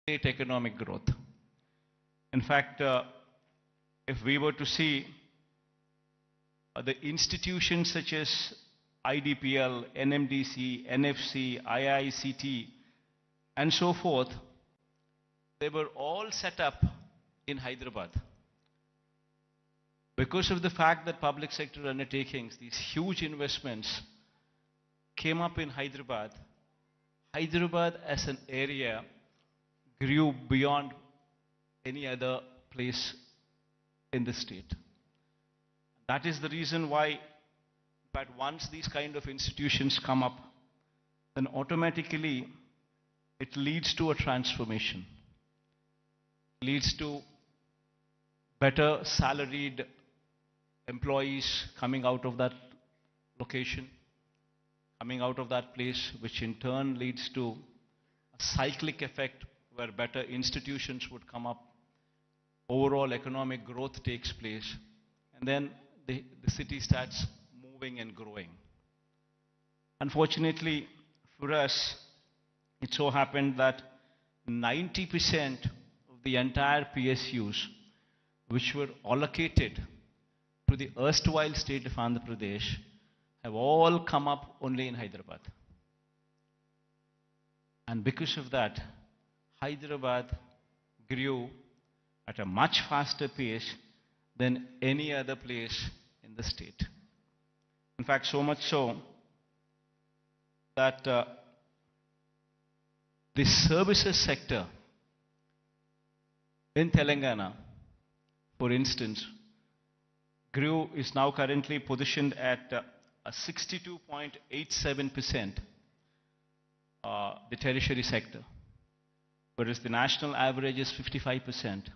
state economic growth. In fact, if we were to see the institutions such as IDPL, NMDC, NFC, IICT, and so forth, they were all set up in Hyderabad. Because of the fact that public sector undertakings, these huge investments came up in Hyderabad, Hyderabad as an area grew beyond any other place in the state. That is the reason why, but once these kind of institutions come up, then automatically it leads to a transformation. It leads to better salaried employees coming out of that location, coming out of that place, which in turn leads to a cyclic effect where better institutions would come up, overall economic growth takes place, and then the city starts moving and growing. Unfortunately for us, it so happened that 90% of the entire PSUs which were allocated to the erstwhile state of Andhra Pradesh have all come up only in Hyderabad. And because of that, Hyderabad grew at a much faster pace than any other place in the state. In fact, so much so that the services sector in Telangana, for instance, is now currently positioned at a 62.87%, the tertiary sector, whereas the national average is 55%.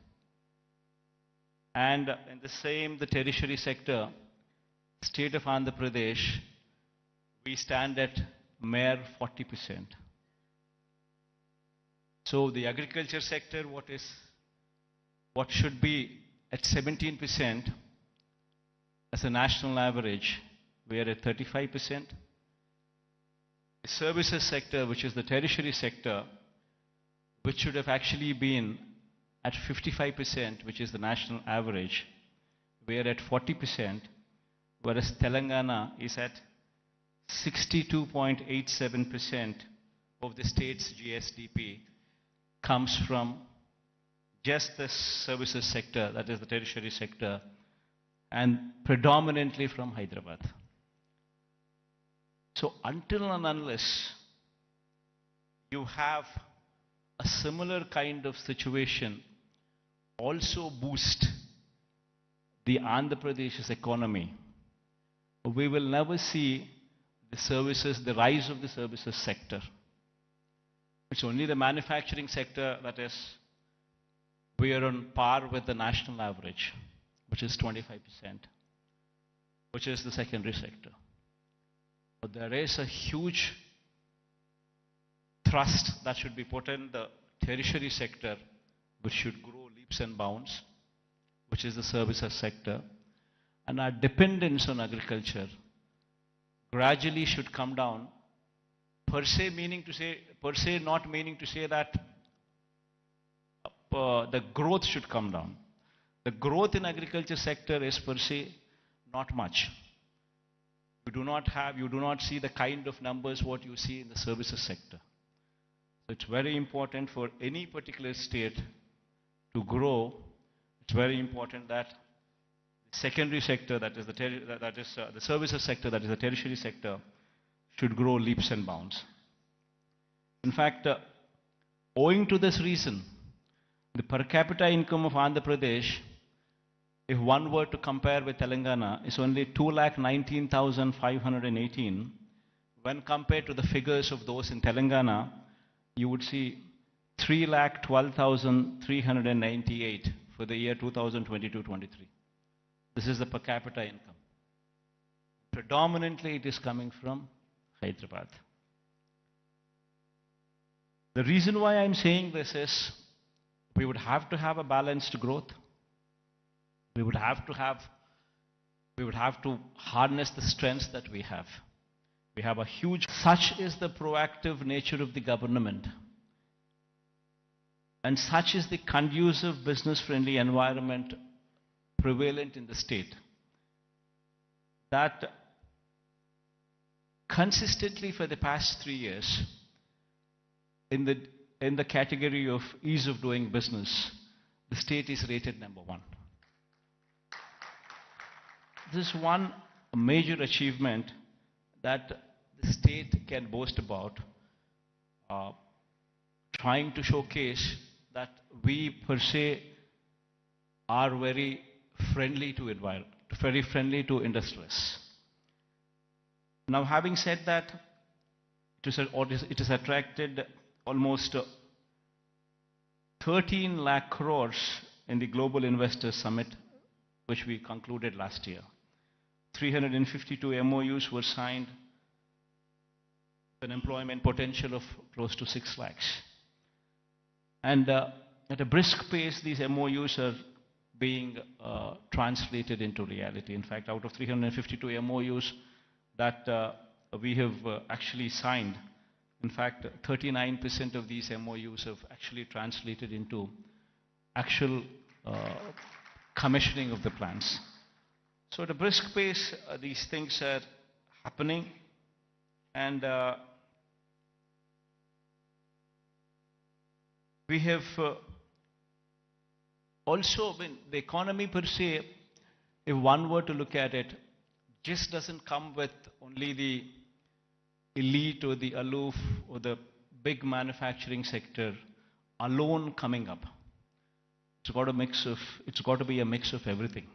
And in the tertiary sector, state of Andhra Pradesh, we stand at mere 40%. So the agriculture sector, what should be at 17% as a national average, we are at 35%. The services sector, which is the tertiary sector, which should have actually been at 55%, which is the national average, we are at 40%, whereas Telangana is at 62.87% of the state's GSDP comes from just the services sector, that is the tertiary sector, and predominantly from Hyderabad. So until and unless you have a similar kind of situation also boost the Andhra Pradesh's economy, we will never see the rise of the services sector. It's only the manufacturing sector that is, we are on par with the national average, which is 25%, which is the secondary sector. But there is a huge thrust that should be put in the tertiary sector, which should grow leaps and bounds, which is the services sector. And our dependence on agriculture gradually should come down, per se not meaning to say that the growth should come down. The growth in agriculture sector is per se not much. You do not see the kind of numbers what you see in the services sector. So it's very important for any particular state to grow. It's very important that the secondary sector, that is the services sector, that is the tertiary sector, should grow leaps and bounds. In fact, owing to this reason, the per capita income of Andhra Pradesh, if one were to compare with Telangana, is only 2,19,518. When compared to the figures of those in Telangana, you would see 3,12,398 for the year 2022-23. This is the per capita income. Predominantly it is coming from Hyderabad. The reason why I'm saying this is we would have to have a balanced growth. We would have to harness the strengths that we have. We have a huge, such is the proactive nature of the government. And such is the conducive business-friendly environment prevalent in the state that consistently for the past 3 years, in the category of ease of doing business, the state is rated #1. This is one major achievement that the state can boast about, trying to showcase that we per se are very friendly to very friendly to industrialists. Now, having said that, it has attracted almost 13 lakh crores in the Global Investors Summit, which we concluded last year. 352 MOUs were signed, with an employment potential of close to 6 lakhs. And at a brisk pace, these MOUs are being translated into reality. In fact, out of 352 MOUs that we have actually signed, in fact, 39% of these MOUs have actually translated into actual commissioning of the plants. So at a brisk pace, these things are happening. And we have also, the economy per se, if one were to look at it, just doesn't come with only the elite or the aloof or the big manufacturing sector alone coming up. It's got to be a mix of everything.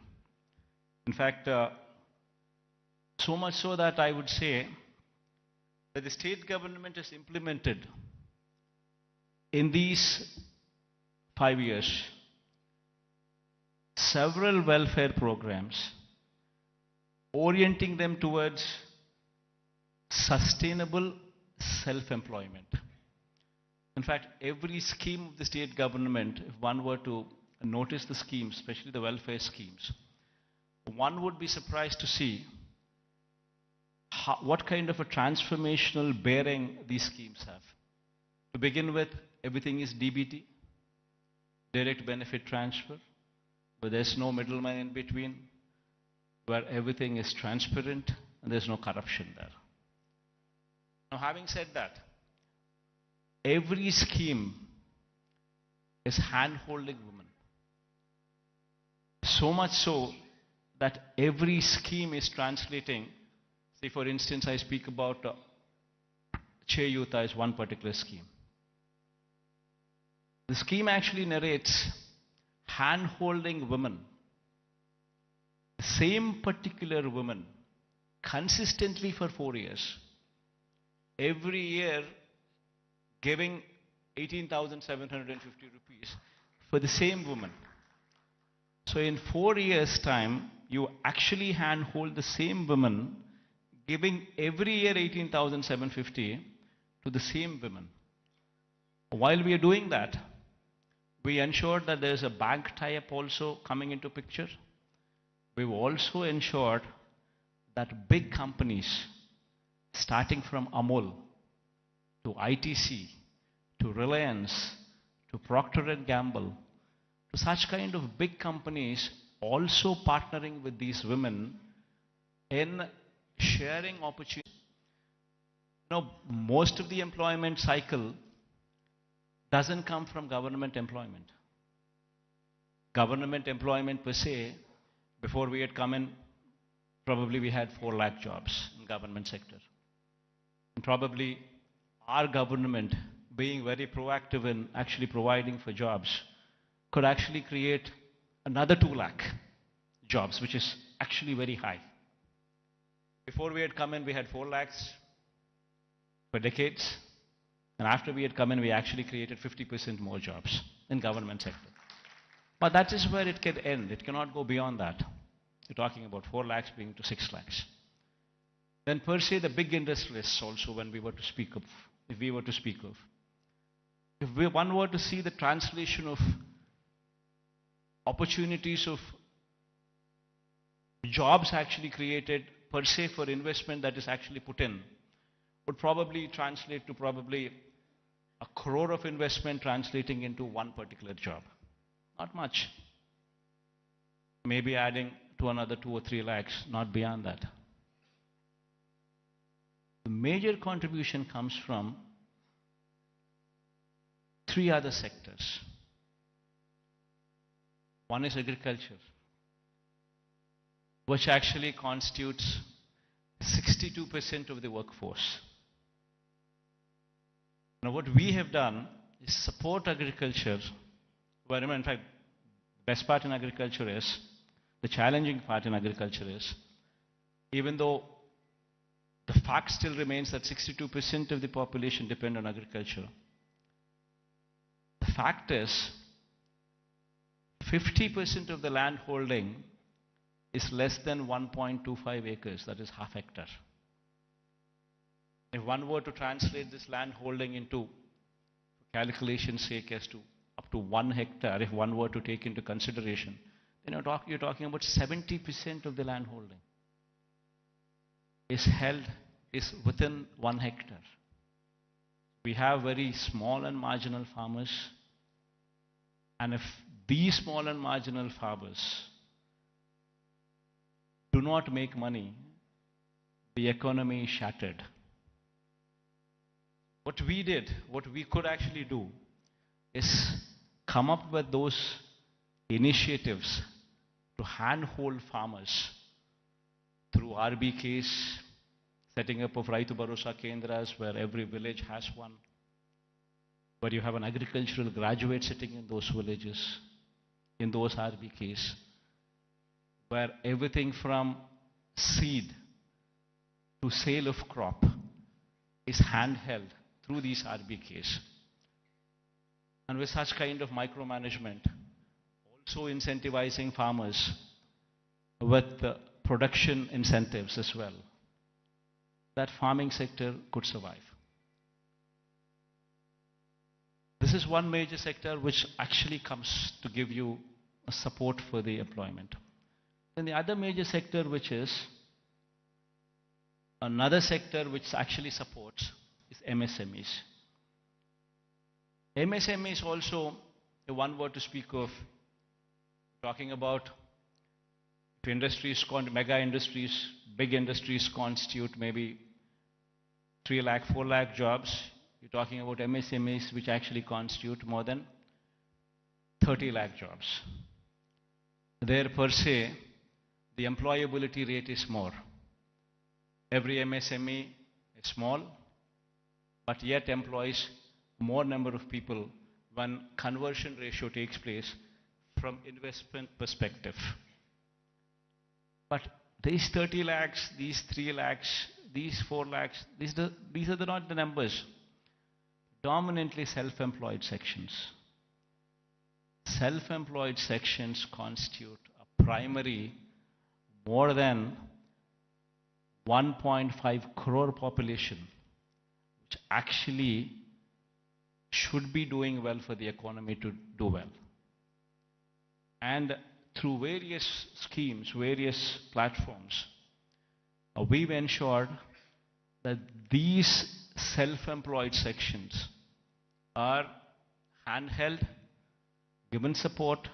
In fact, so much so that I would say that the state government has implemented in these 5 years several welfare programs orienting them towards sustainable self-employment. In fact, every scheme of the state government, if one were to notice the schemes, especially the welfare schemes, one would be surprised to see what kind of a transformational bearing these schemes have. To begin with, everything is DBT, direct benefit transfer, where there's no middleman in between, where everything is transparent and there's no corruption there. Now, having said that, every scheme is hand-holding women. So much so that every scheme is translating. Say, for instance, I speak about Cheyuta as one particular scheme. The scheme actually narrates hand-holding women, the same particular woman, consistently for 4 years, every year giving 18,750 rupees for the same woman. So in 4 years' time, you actually handhold the same woman, giving every year 18,750 to the same women. While we are doing that, we ensured that there is a bank tie-up also coming into picture. We've also ensured that big companies, starting from Amul to ITC to Reliance to Procter & Gamble, to such kind of big companies also partnering with these women in sharing opportunities. Now, most of the employment cycle doesn't come from government employment. Government employment per se, before we had come in, probably we had 4 lakh jobs in government sector. And probably our government, being very proactive in actually providing for jobs, could actually create another 2 lakh jobs, which is actually very high. Before we had come in, we had 4 lakhs for decades. And after we had come in, we actually created 50% more jobs in government sector. But that is where it can end. It cannot go beyond that. You're talking about 4 lakhs being to 6 lakhs. Then per se, the big industrialists also, when we were to speak of, if we were to speak of, if one were to see the translation of opportunities of jobs actually created per se for investment that is actually put in, would probably translate to probably a crore of investment translating into one particular job. Not much. Maybe adding to another 2 or 3 lakhs, not beyond that. The major contribution comes from 3 other sectors. One is agriculture, which actually constitutes 62% of the workforce. Now, what we have done is support agriculture, where, in fact, the best part in agriculture is, the challenging part in agriculture is, even though the fact still remains that 62% of the population depend on agriculture, the fact is 50% of the land holding is less than 1.25 acres, that is half hectare. If one were to translate this land holding into, for calculation's sake, as to up to 1 hectare, if one were to take into consideration, then you're talking about 70% of the land holding is within 1 hectare. We have very small and marginal farmers, and if these small and marginal farmers do not make money, the economy is shattered. What we did, what we could actually do, is come up with those initiatives to handhold farmers through RBKs, setting up of Raitu Bharosa Kendras, where every village has one, where you have an agricultural graduate sitting in those villages, in those RBKs, where everything from seed to sale of crop is handheld through these RBKs. And with such kind of micromanagement, also incentivizing farmers with production incentives as well, that farming sector could survive. This is one major sector which actually comes to give you a support for the employment. Then the other major sector, which is another sector which actually supports, is MSMEs. MSMEs also, if one were to speak of, talking about if industries, mega industries, big industries constitute maybe 3 lakh, 4 lakh jobs, you're talking about MSMEs which actually constitute more than 30 lakh jobs. There per se, the employability rate is more. Every MSME is small, but yet employs more number of people when conversion ratio takes place from investment perspective. But these 30 lakhs, these 3 lakhs, these 4 lakhs, these are not the numbers. Dominantly self-employed sections. Self-employed sections constitute a primary more than 1.5 crore population, which actually should be doing well for the economy to do well. And through various schemes, various platforms, we've ensured that these self-employed sections are handheld, given support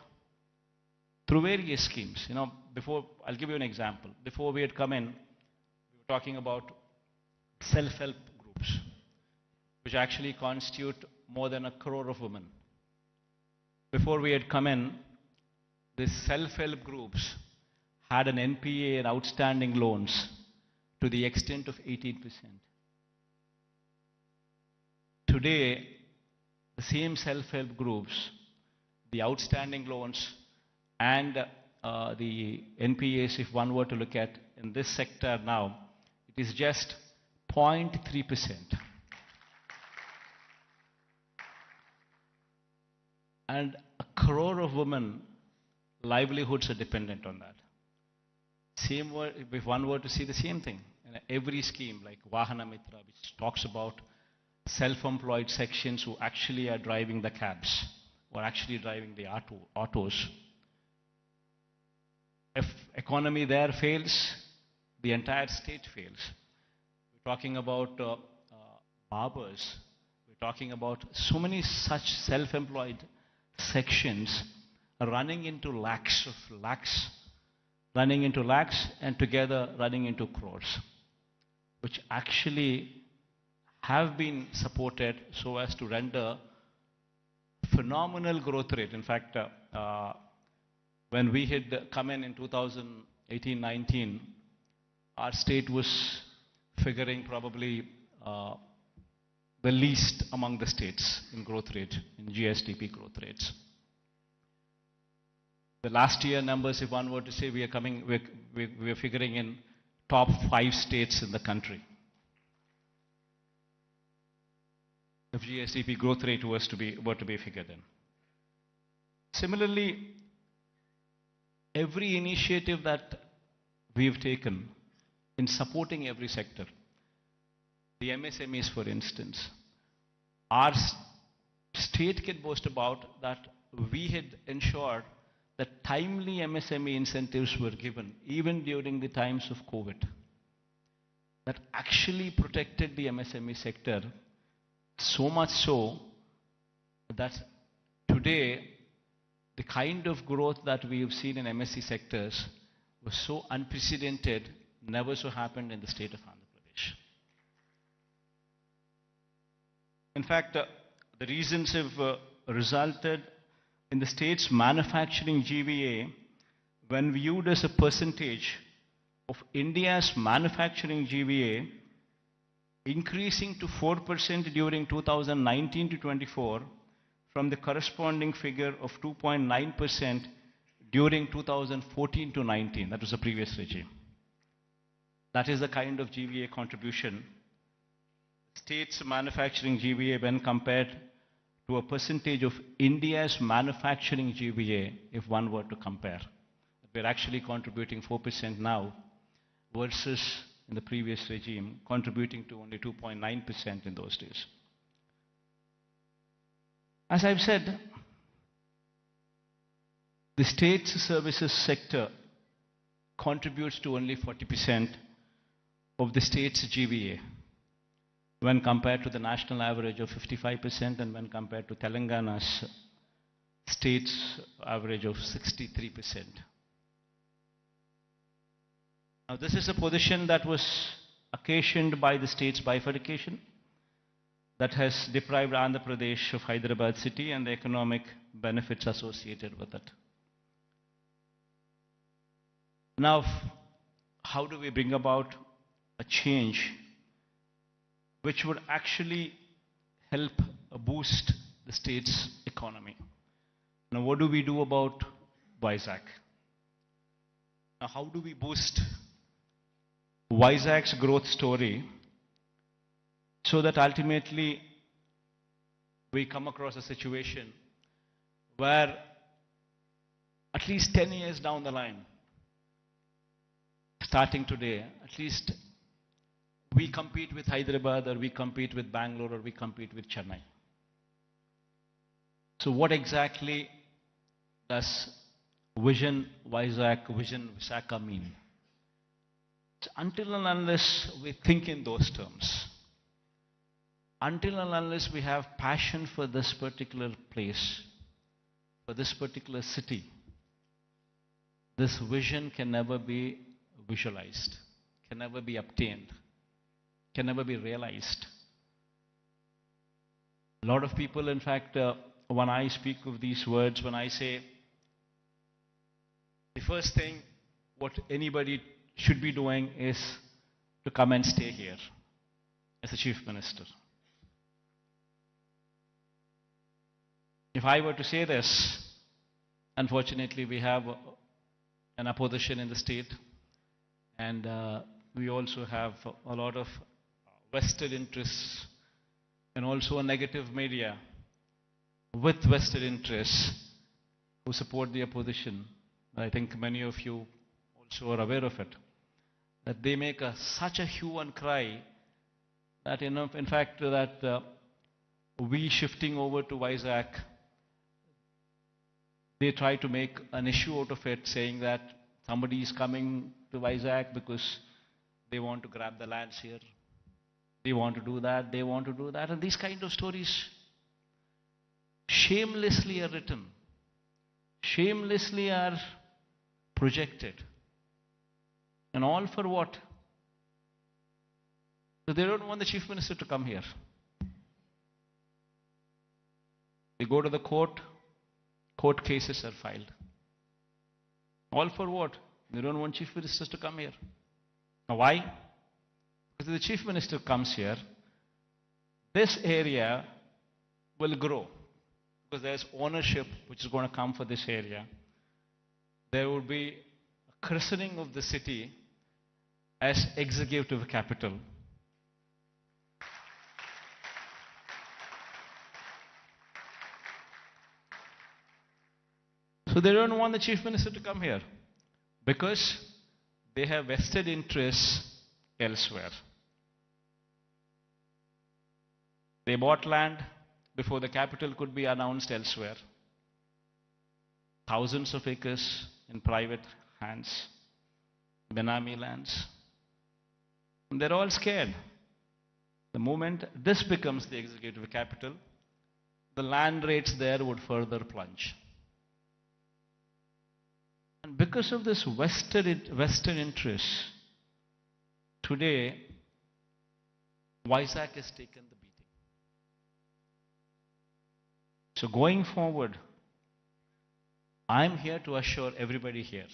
through various schemes. You know, before, I'll give you an example. Before we had come in, we were talking about self-help groups, which actually constitute more than 1 crore of women. Before we had come in, these self-help groups had an NPA and outstanding loans to the extent of 18%. Today, the same self-help groups, the outstanding loans and the NPAs, if one were to look at in this sector now, it is just 0.3%. And 1 crore of women livelihoods are dependent on that. Same word, if one were to see the same thing, every scheme like Vahana Mitra, which talks about self-employed sections who actually are driving the cabs, or actually driving the autos. If economy there fails, the entire state fails. We're talking about barbers, we're talking about so many such self-employed sections running into lakhs of lakhs, running into lakhs and together running into crores, which actually have been supported so as to render phenomenal growth rate. In fact, when we had come in 2018-19, our state was figuring probably the least among the states in growth rate, in GSDP growth rates. The last year numbers, if one were to say, we are figuring in top 5 states in the country. If GSDP growth rate were to be figured in. Similarly, every initiative that we've taken in supporting every sector, the MSMEs for instance, our state can boast about that we had ensured that timely MSME incentives were given even during the times of COVID. That actually protected the MSME sector, so much so that today the kind of growth that we have seen in MSE sectors was so unprecedented, never so happened in the state of Andhra Pradesh. In fact, the reasons have resulted in the state's manufacturing GVA, when viewed as a percentage of India's manufacturing GVA, increasing to 4% during 2019 to 24 from the corresponding figure of 2.9% during 2014 to 19. That was the previous regime. That is the kind of GVA contribution. State's manufacturing GVA when compared to a percentage of India's manufacturing GVA, if one were to compare. We're actually contributing 4% now versus in the previous regime, contributing to only 2.9% in those days. As I've said, the state's services sector contributes to only 40% of the state's GVA when compared to the national average of 55% and when compared to Telangana's state's average of 63%. Now, this is a position that was occasioned by the state's bifurcation that has deprived Andhra Pradesh of Hyderabad city and the economic benefits associated with it. Now, how do we bring about a change which would actually help boost the state's economy? Now, what do we do about Vizag? Now, how do we boost Vizag's growth story so that ultimately we come across a situation where at least 10 years down the line, starting today, at least we compete with Hyderabad or we compete with Bangalore or we compete with Chennai. So what exactly does Vision Vizag, Vision Visakha mean? Until and unless we think in those terms, until and unless we have passion for this particular place, for this particular city, this vision can never be visualized, can never be obtained, can never be realized. A lot of people, in fact, when I speak of these words, when I say the first thing what anybody should be doing is to come and stay here as a chief minister. If I were to say this, unfortunately we have an opposition in the state, and we also have a lot of vested interests and also a negative media with vested interests who support the opposition. I think many of you also are aware of it, that they make such a hue and cry that, in fact, that we shifting over to Vizag, they try to make an issue out of it, saying that somebody is coming to Vizag because they want to grab the lands here. They want to do that, they want to do that. And these kind of stories shamelessly are written, shamelessly are projected. And all for what? So they don't want the Chief Minister to come here. They go to the court cases are filed. All for what? They don't want Chief Ministers to come here. Now why? Because if the Chief Minister comes here, this area will grow. Because there's ownership which is going to come for this area. There will be a christening of the city as executive capital. So they don't want the Chief Minister to come here because they have vested interests elsewhere. They bought land before the capital could be announced elsewhere. Thousands of acres in private hands, Benami lands. And they're all scared. The moment this becomes the executive capital, the land rates there would further plunge. And because of this vested interest, today, Vizag has taken the beating. So going forward, I'm here to assure everybody here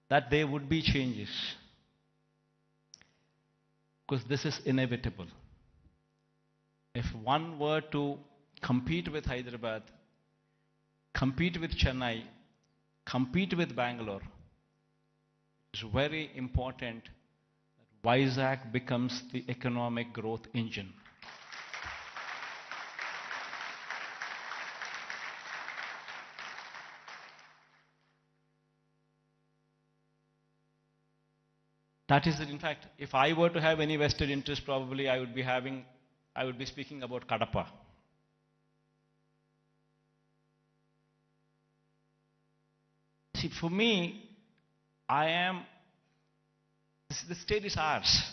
that there would be changes. Because this is inevitable. If one were to compete with Hyderabad, compete with Chennai, compete with Bangalore, it's very important that Vizag becomes the economic growth engine. That is it. In fact, if I were to have any vested interest, probably I would be speaking about Kadapa. See, for me, the state is ours,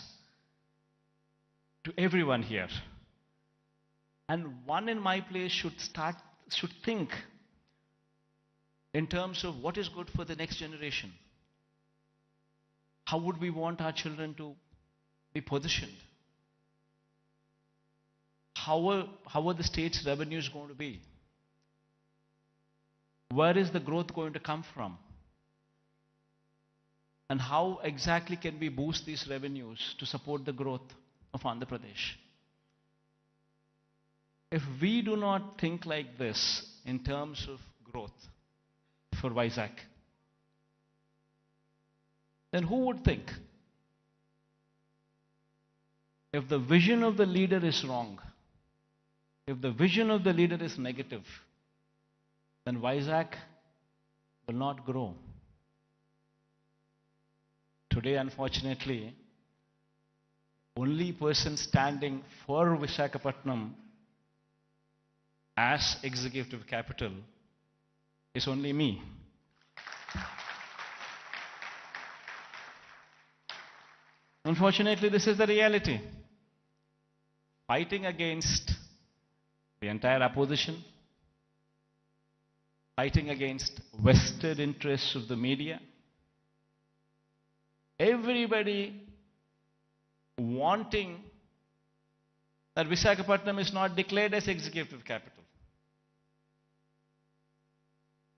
to everyone here. And one in my place should think in terms of what is good for the next generation. How would we want our children to be positioned? How are the state's revenues going to be? Where is the growth going to come from? And how exactly can we boost these revenues to support the growth of Andhra Pradesh? If we do not think like this in terms of growth for Vizag, then who would think? If the vision of the leader is wrong, if the vision of the leader is negative, then Vizag will not grow. Today, unfortunately, only person standing for Visakhapatnam as executive capital is only me. Unfortunately, this is the reality. Fighting against the entire opposition, fighting against vested interests of the media, everybody wanting that Visakhapatnam is not declared as executive capital.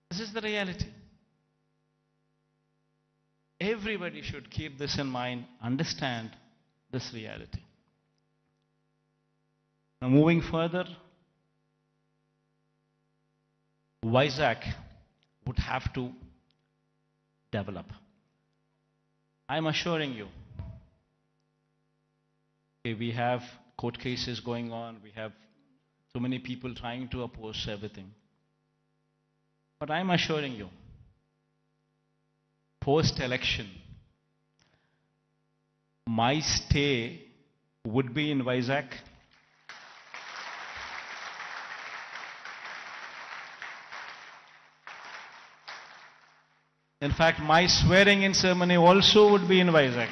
This is the reality. Everybody should keep this in mind, understand this reality. Now moving further, Vizag would have to develop. I'm assuring you, we have court cases going on, we have so many people trying to oppose everything. But I'm assuring you, post-election, my stay would be in Vizag. In fact, my swearing-in ceremony also would be in Vizag.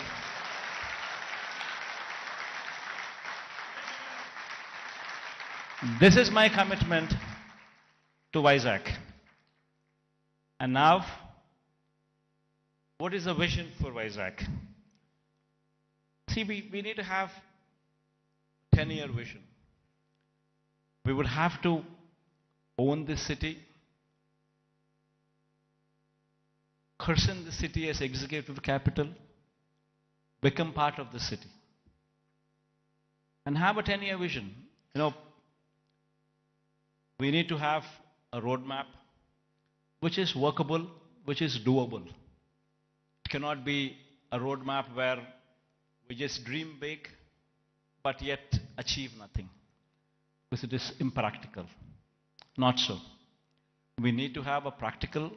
This is my commitment to Vizag. And now, what is the vision for Vizag? See, we need to have 10-year vision. We would have to own this city, christen the city as executive capital, become part of the city, and have a 10-year vision. You know, we need to have a roadmap which is workable, which is doable. It cannot be a roadmap where we just dream big, but yet achieve nothing, because it is impractical. Not so. We need to have a practical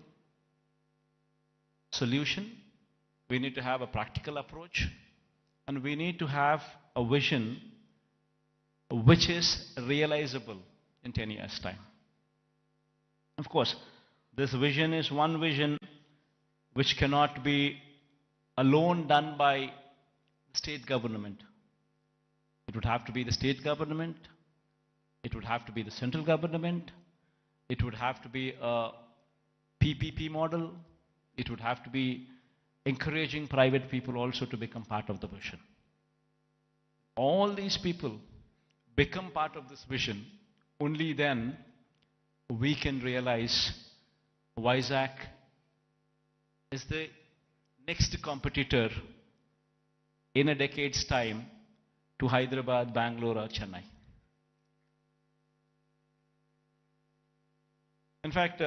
solution, we need to have a practical approach, and we need to have a vision which is realizable in 10 years' time. Of course, this vision is one vision which cannot be alone done by the state government. It would have to be the state government, it would have to be the central government, it would have to be a PPP model, it would have to be encouraging private people also to become part of the vision. All these people become part of this vision, only then we can realize Vizag is the next competitor in a decade's time to Hyderabad, Bangalore or Chennai. In fact,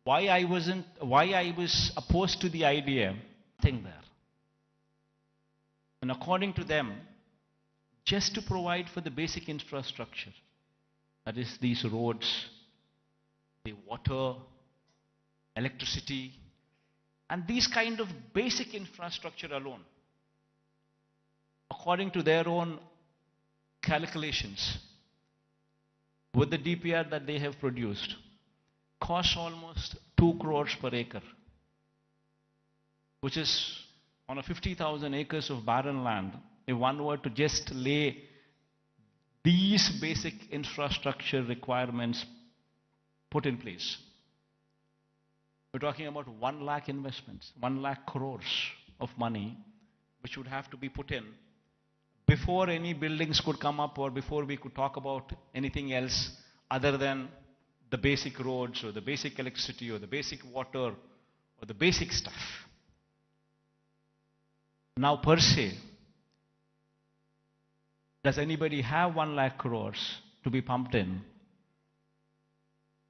why I was opposed to the idea, nothing there. And according to them, just to provide for the basic infrastructure, that is these roads, the water, electricity, and these kind of basic infrastructure alone, according to their own calculations, with the DPR that they have produced, costs almost 2 crores per acre, which is on a 50,000 acres of barren land. If one were to just lay these basic infrastructure requirements put in place, we're talking about 1 lakh investments, 1 lakh crores of money, which would have to be put in before any buildings could come up, or before we could talk about anything else other than the basic roads or the basic electricity or the basic water or the basic stuff. Now per se, does anybody have 1 lakh crores to be pumped in?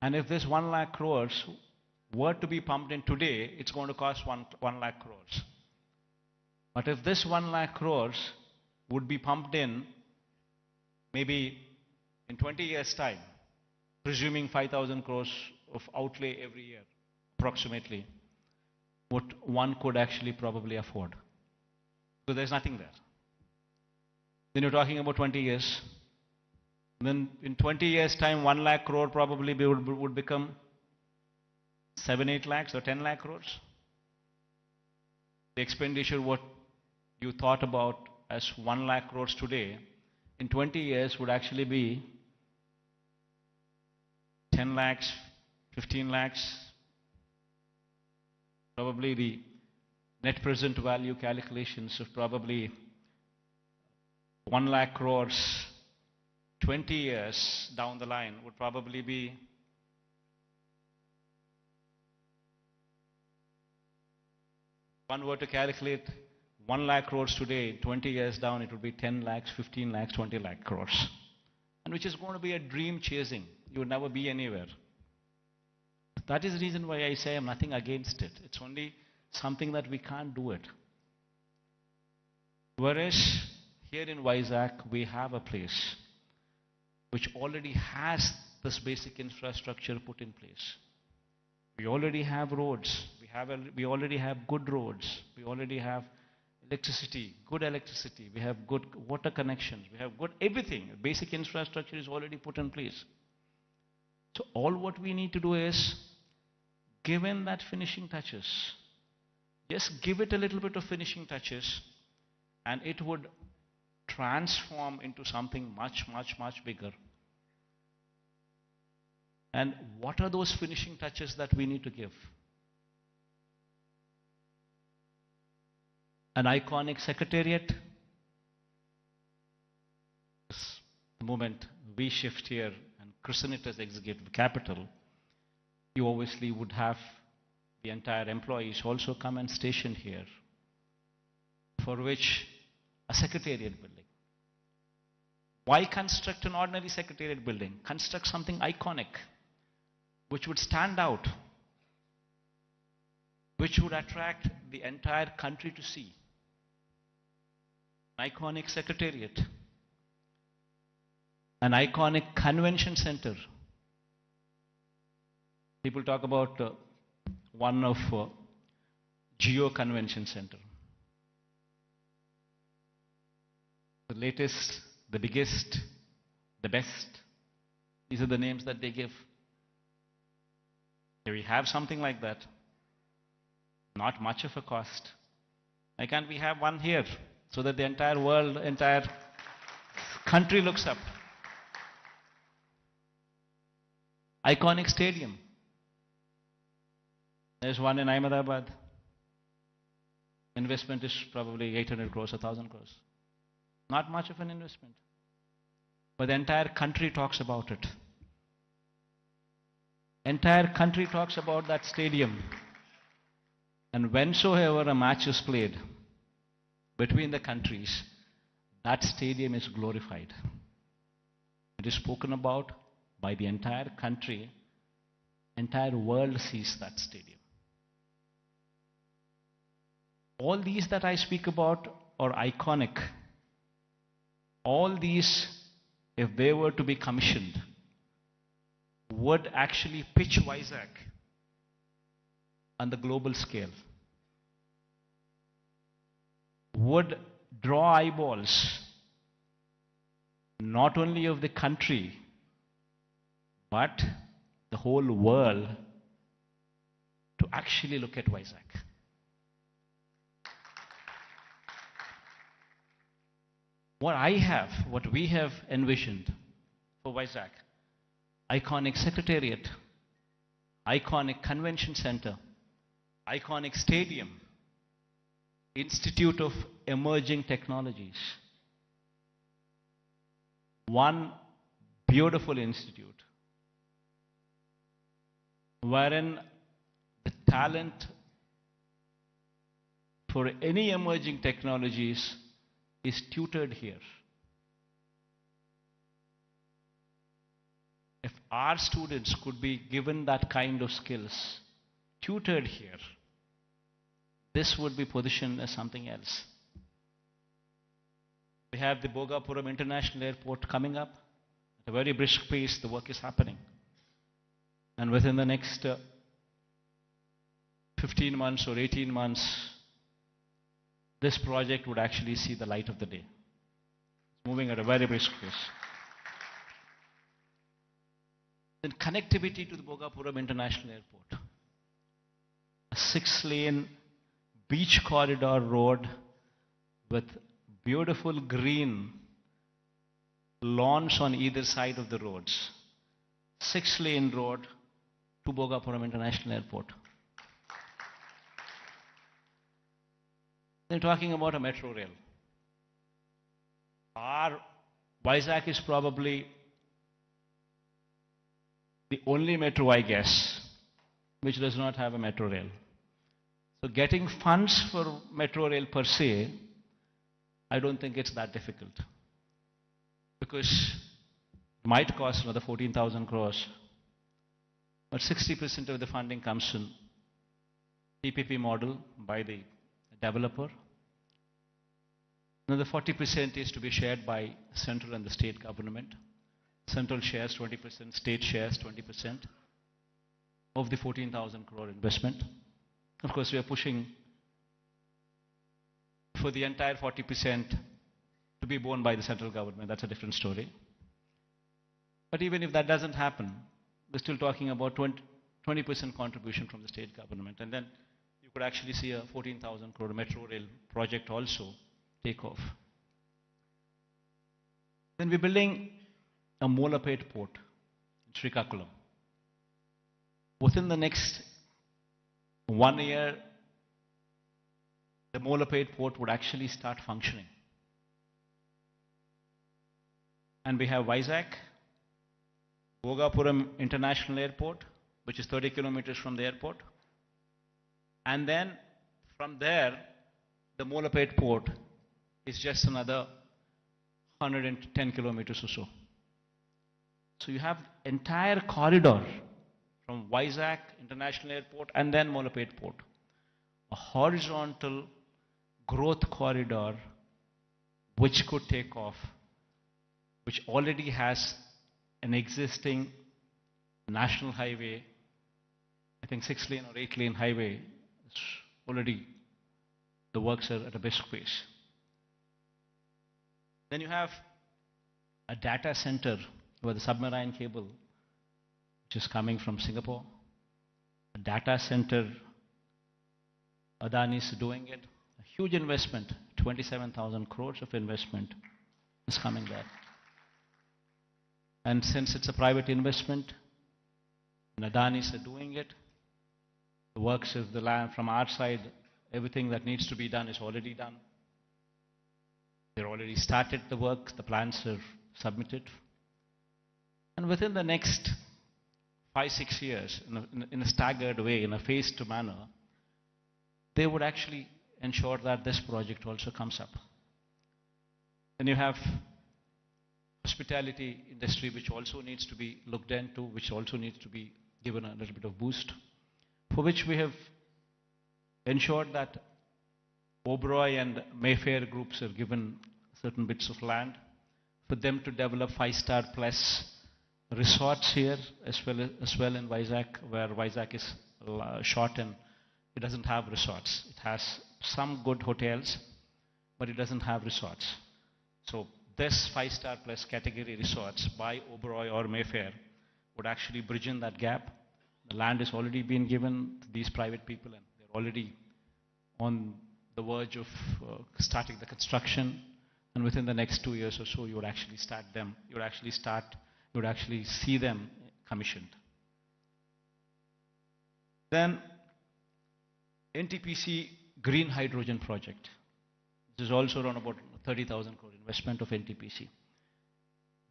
And if this 1 lakh crores were to be pumped in today, it's going to cost 1 lakh crores. But if this 1 lakh crores would be pumped in maybe in 20 years' time, presuming 5,000 crores of outlay every year, approximately, what one could actually probably afford. So there's nothing there. Then you're talking about 20 years. Then in 20 years' time, 1 lakh crore probably would become 7, 8 lakhs or 10 lakh crores. The expenditure, what you thought about as 1 lakh crores today, in 20 years would actually be 10 lakhs, 15 lakhs. Probably the net present value calculations of probably 1 lakh crores 20 years down the line would probably be one were to calculate 1 lakh crores today, 20 years down, it would be 10 lakhs, 15 lakhs, 20 lakh crores. And which is going to be a dream chasing. You would never be anywhere. That is the reason why I say I'm nothing against it. It's only something that we can't do it. Whereas here in Vizag, we have a place which already has this basic infrastructure put in place. We already have roads. We already have good roads. We already have electricity, good electricity. We have good water connections. We have good everything. Basic infrastructure is already put in place. So all what we need to do is give in that finishing touches. Just give it a little bit of finishing touches, and it would transform into something much, much, much bigger. And what are those finishing touches that we need to give? An iconic secretariat. The moment we shift here and christen it as executive capital, you obviously would have the entire employees also come and station here, for which a secretariat building. Why construct an ordinary secretariat building? Construct something iconic, which would stand out, which would attract the entire country to see. An iconic secretariat, an iconic convention center. People talk about one of Geo Convention Center. The latest, the biggest, the best. These are the names that they give. Here we have something like that. Not much of a cost. Why can't we have one here so that the entire world, entire country looks up? Iconic stadium. There's one in Ahmedabad. Investment is probably 800 crores, 1,000 crores. Not much of an investment. But the entire country talks about it. Entire country talks about that stadium. And whensoever a match is played between the countries, that stadium is glorified. It is spoken about by the entire country. Entire world sees that stadium. All these that I speak about are iconic. All these, if they were to be commissioned, would actually pitch Vizag on the global scale, would draw eyeballs not only of the country, but the whole world to actually look at Vizag. What we have envisioned for Vizag, iconic secretariat, iconic convention center, iconic stadium, Institute of Emerging Technologies. One beautiful institute wherein the talent for any emerging technologies is tutored here. If our students could be given that kind of skills, tutored here, this would be positioned as something else. We have the Bhogapuram International Airport coming up. At a very brisk pace, the work is happening. And within the next 15 months or 18 months, this project would actually see the light of the day. It's moving at a very brisk pace. Then connectivity to the Bhogapuram International Airport. A 6-lane beach corridor road with beautiful green lawns on either side of the roads. 6-lane road to Bhogapuram International Airport. They're talking about a metro rail. Our Vizag is probably the only metro, I guess, which does not have a metro rail. So getting funds for metro rail per se, I don't think it's that difficult. Because it might cost another 14,000 crores. But 60% of the funding comes in PPP model by the developer. Another 40% is to be shared by central and the state government. Central shares 20%, state shares 20% of the 14,000 crore investment. Of course, we are pushing for the entire 40% to be borne by the central government. That's a different story. But even if that doesn't happen, we're still talking about 20% contribution from the state government. And then you could actually see a 14,000 crore metro rail project also take off. Then we're building a Molapet port in Srikakulam. Within the next 1 year, the Molapet port would actually start functioning. And we have Vizag, Bhogapuram International Airport, which is 30 kilometers from the airport. And then from there, the Molapet port is just another 110 kilometers or so. So you have entire corridor from Vizag International Airport and then Molapet port. A horizontal growth corridor which could take off, which already has an existing national highway, I think 6-lane or 8-lane highway. It's already, the works are at a brisk pace. Then you have a data center with a submarine cable which is coming from Singapore. A data center, Adani is doing it. A huge investment, 27,000 crores of investment is coming there. And since it's a private investment, and Adani's are doing it, the works of the land from our side, everything that needs to be done is already done. They've already started the work, the plans are submitted. And within the next 5-6 years, in a staggered way, in a phased manner, they would actually ensure that this project also comes up. Then you have hospitality industry, which also needs to be looked into, which also needs to be given a little bit of boost, for which we have ensured that Oberoi and Mayfair groups have given certain bits of land for them to develop 5-star plus resorts here, as well in Vizag, where Vizag is short and it doesn't have resorts. It has some good hotels, but it doesn't have resorts. So this 5-star plus category resorts by Oberoi or Mayfair would actually bridge in that gap. The land has already been given to these private people and they're already on the verge of starting the construction. And within the next 2 years or so, you would actually start them. You would actually see them commissioned. Then NTPC Green Hydrogen Project. This is also around about 30,000 crore investment of NTPC.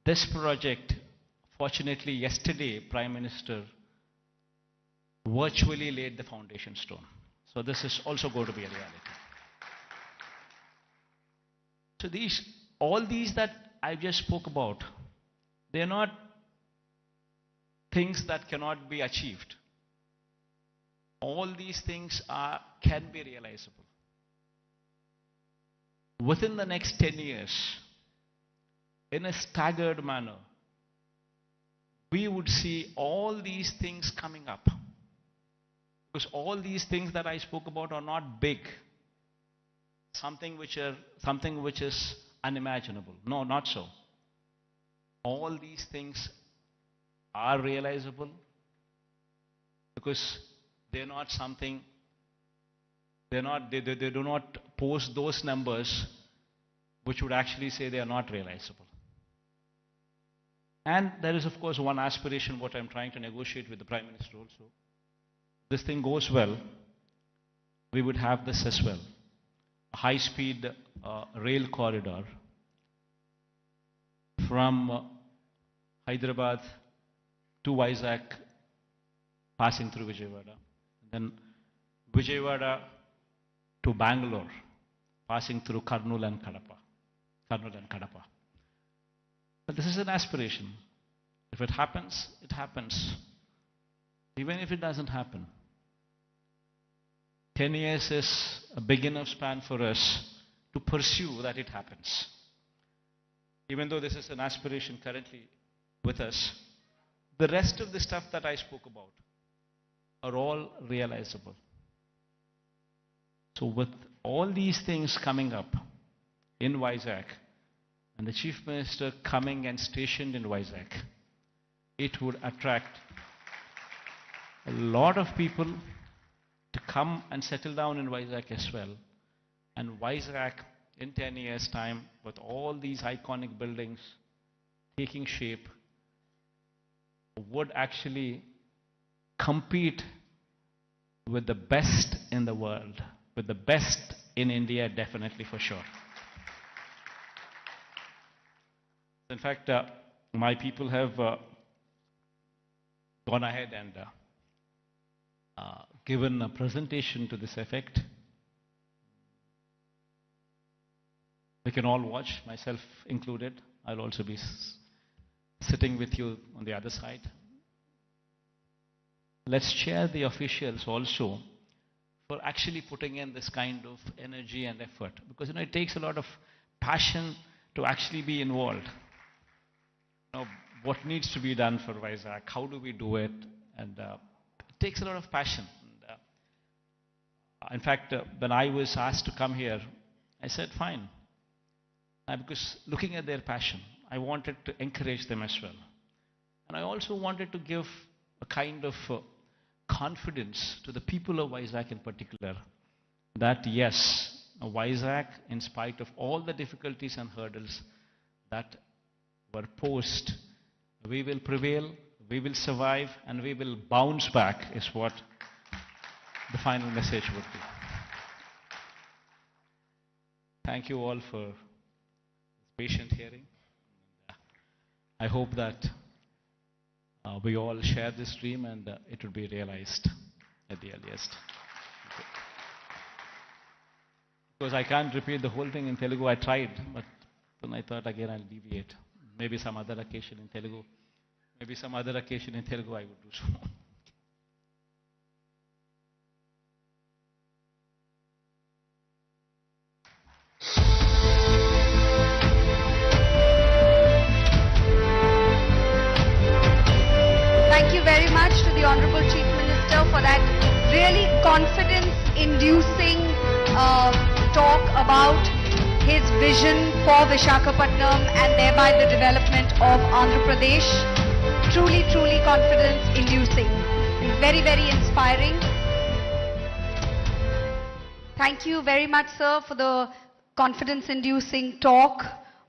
This project, fortunately, yesterday, Prime Minister virtually laid the foundation stone. So this is also going to be a reality. So all these that I just spoke about, they're not things that cannot be achieved. All these things can be realizable. Within the next 10 years, in a staggered manner, we would see all these things coming up. Because all these things that I spoke about are not big. Something which is unimaginable. No, not so. All these things are realizable because they're not something, they do not pose those numbers which would actually say they are not realizable. And there is, of course, one aspiration what I'm trying to negotiate with the Prime Minister also. This thing goes well, we would have this as well. A high-speed rail corridor from Hyderabad to Vizag, passing through Vijayawada. Then Vijayawada to Bangalore, passing through Kurnool and Kadapa. But this is an aspiration. If it happens, it happens. Even if it doesn't happen, 10 years is a big enough span for us to pursue that it happens. Even though this is an aspiration currently with us, the rest of the stuff that I spoke about are all realizable. So with all these things coming up in Vizag, and the Chief Minister coming and stationed in Vizag, it would attract a lot of people to come and settle down in Vizag as well. And Vizag, in 10 years' time, with all these iconic buildings, taking shape would actually compete with the best in the world, with the best in India, definitely for sure. In fact, my people have gone ahead and given a presentation to this effect. We can all watch, myself included. I'll also be sitting with you on the other side. Let's share the officials also for actually putting in this kind of energy and effort, because it takes a lot of passion to actually be involved. What needs to be done for Vizag, how do we do it, and it takes a lot of passion. And, in fact, when I was asked to come here, I said fine, because looking at their passion, I wanted to encourage them as well. And I also wanted to give a kind of confidence to the people of Vizag in particular, that yes, Vizag, in spite of all the difficulties and hurdles that were posed, we will prevail, we will survive, and we will bounce back, is what the final message would be. Thank you all for patient hearing. I hope that we all share this dream and it will be realized at the earliest. Because I can't repeat the whole thing in Telugu. I tried, but then I thought again I'll deviate. Maybe some other occasion in Telugu. Maybe some other occasion in Telugu I would do so. Thank you very much to the Honorable Chief Minister for that really confidence-inducing talk about his vision for Visakhapatnam and thereby the development of Andhra Pradesh. Truly, truly confidence-inducing. Very, very inspiring. Thank you very much, sir, for the confidence-inducing talk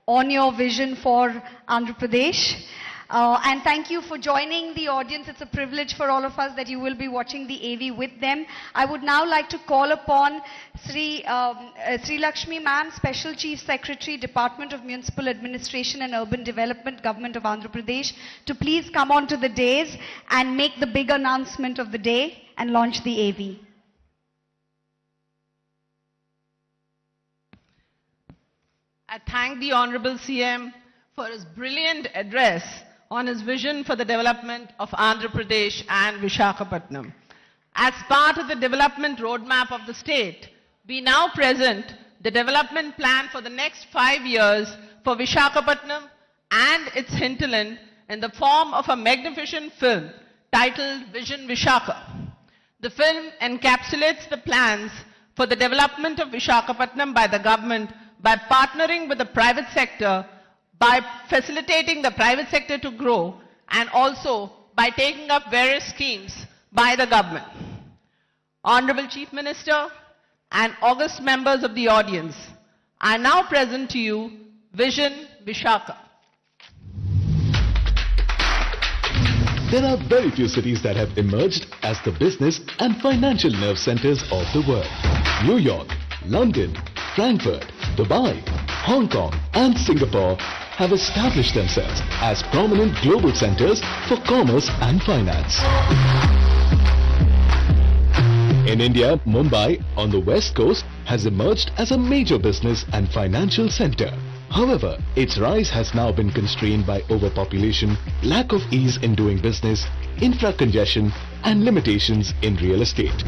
on your vision for Andhra Pradesh. And thank you for joining the audience. It's a privilege for all of us that you will be watching the AV with them. I would now like to call upon Sri Lakshmi ma'am, Special Chief Secretary, Department of Municipal Administration and Urban Development, Government of Andhra Pradesh, to please come on to the dais and make the big announcement of the day and launch the AV. I thank the Honorable CM for his brilliant address on his vision for the development of Andhra Pradesh and Visakhapatnam. As part of the development roadmap of the state, we now present the development plan for the next 5 years for Visakhapatnam and its hinterland in the form of a magnificent film titled Vision Visakha. The film encapsulates the plans for the development of Visakhapatnam by the government by partnering with the private sector, by facilitating the private sector to grow, and also by taking up various schemes by the government. Honorable Chief Minister and august members of the audience, I now present to you Vision Visakha. There are very few cities that have emerged as the business and financial nerve centers of the world. New York, London, Frankfurt, Dubai, Hong Kong and Singapore have established themselves as prominent global centers for commerce and finance. In India, Mumbai on the west coast has emerged as a major business and financial center. However, its rise has now been constrained by overpopulation, lack of ease in doing business, infra-congestion and limitations in real estate.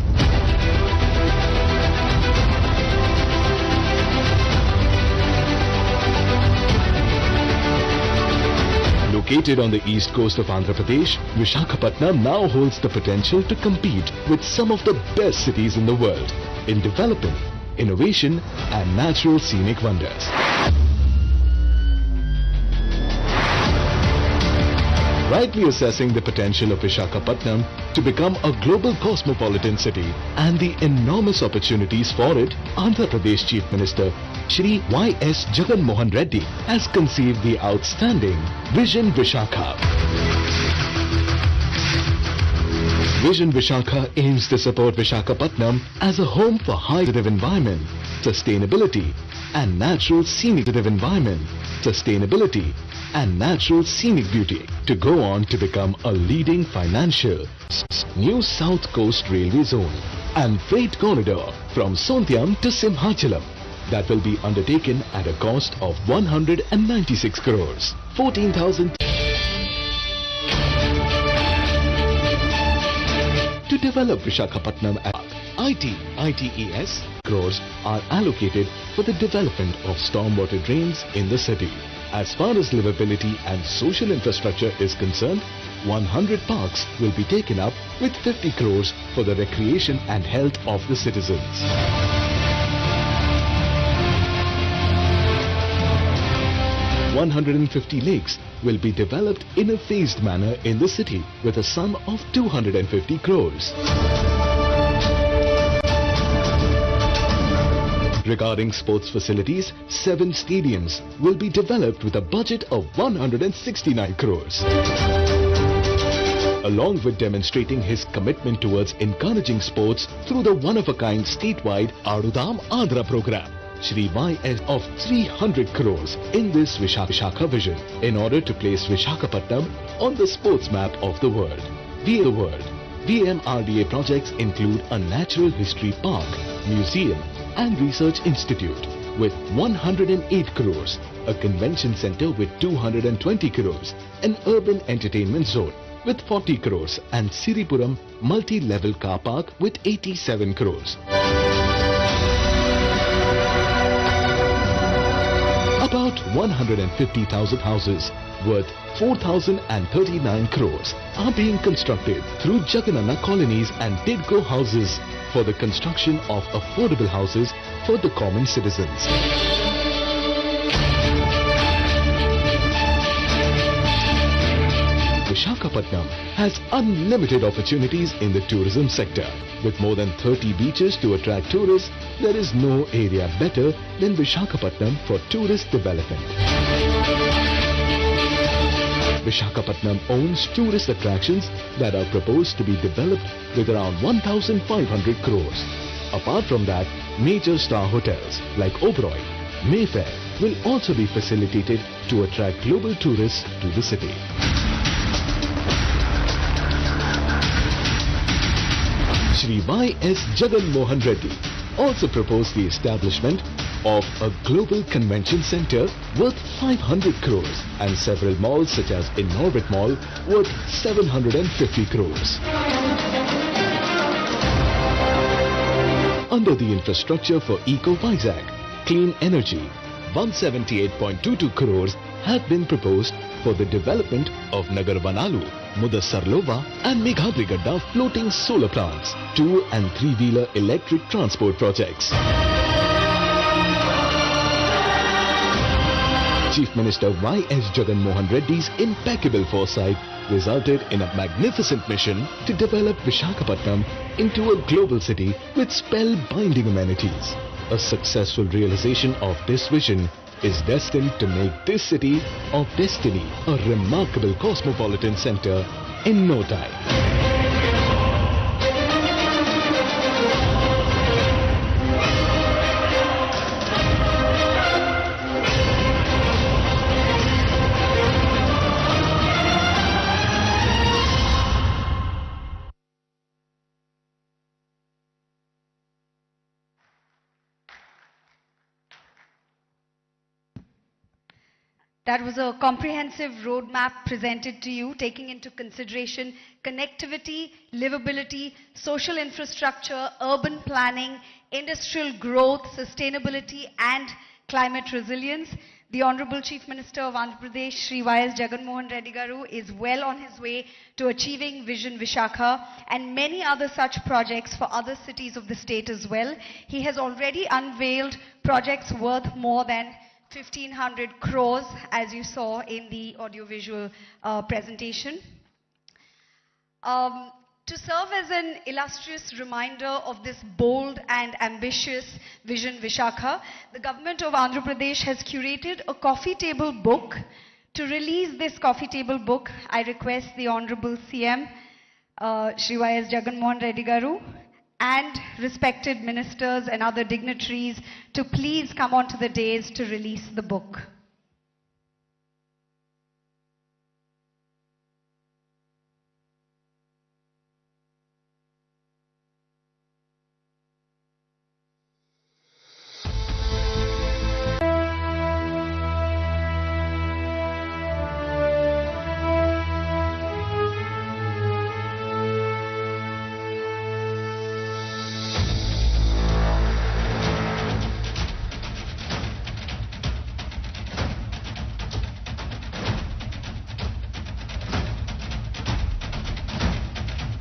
Located on the east coast of Andhra Pradesh, Visakhapatnam now holds the potential to compete with some of the best cities in the world in developing, innovation and natural scenic wonders. Rightly assessing the potential of Visakhapatnam to become a global cosmopolitan city and the enormous opportunities for it, Andhra Pradesh Chief Minister Shri Y.S. Jagan Mohan Reddy has conceived the outstanding Vision Visakha. Vision Visakha aims to support Visakhapatnam as a home for high-positive environment, sustainability and natural scenic environment, sustainability and natural scenic beauty to go on to become a leading financial new South Coast Railway Zone and freight corridor from Sontiam to Simhachalam that will be undertaken at a cost of 196 crores, 14,000 to develop Visakhapatnam. ITES crores are allocated for the development of stormwater drains in the city. As far as livability and social infrastructure is concerned, 100 parks will be taken up with 50 crores for the recreation and health of the citizens. 150 lakes will be developed in a phased manner in the city with a sum of 250 crores. Regarding sports facilities, 7 stadiums will be developed with a budget of 169 crores. Along with demonstrating his commitment towards encouraging sports through the one-of-a-kind statewide Adudam Andhra program, Shri Y.S. of 300 crores in this Visakha vision in order to place Visakhapatnam on the sports map of the world. VMRDA projects include a natural history park, museum and research institute with 108 crores, a convention center with 220 crores, an urban entertainment zone with 40 crores and Siripuram multi-level car park with 87 crores. About 150,000 houses worth 4,039 crores are being constructed through Jagan colonies and Tidco houses for the construction of affordable houses for the common citizens. Visakhapatnam has unlimited opportunities in the tourism sector. With more than 30 beaches to attract tourists, there is no area better than Visakhapatnam for tourist development. Visakhapatnam owns tourist attractions that are proposed to be developed with around 1,500 crores. Apart from that, major star hotels like Oberoi, Mayfair will also be facilitated to attract global tourists to the city. Shri Y.S. Jagan Mohan Reddy also proposed the establishment of a global convention center worth 500 crores and several malls such as Inorbit Mall worth 750 crores. Under the infrastructure for Eco-Vizag, clean energy, 178.22 crores have been proposed for the development of Nagar Vanalu, Mudassarlova and Meghadrigadda floating solar plants, 2- and 3-wheeler electric transport projects. Chief Minister Y.S. Jagan Mohan Reddy's impeccable foresight resulted in a magnificent mission to develop Visakhapatnam into a global city with spellbinding amenities. A successful realization of this vision is destined to make this city of destiny a remarkable cosmopolitan center in no time. That was a comprehensive roadmap presented to you, taking into consideration connectivity, livability, social infrastructure, urban planning, industrial growth, sustainability and climate resilience. The Honorable Chief Minister of Andhra Pradesh, Shri Y.S. Jagan Mohan Reddy Garu, is well on his way to achieving Vision Visakha and many other such projects for other cities of the state as well. He has already unveiled projects worth more than 1,500 crores, as you saw in the audiovisual presentation. To serve as an illustrious reminder of this bold and ambitious vision Visakha, the government of Andhra Pradesh has curated a coffee table book. To release this coffee table book, I request the Honorable CM, Shri Y.S. Jagan Mohan Reddy Garu, and respected ministers and other dignitaries to please come onto the dais to release the book.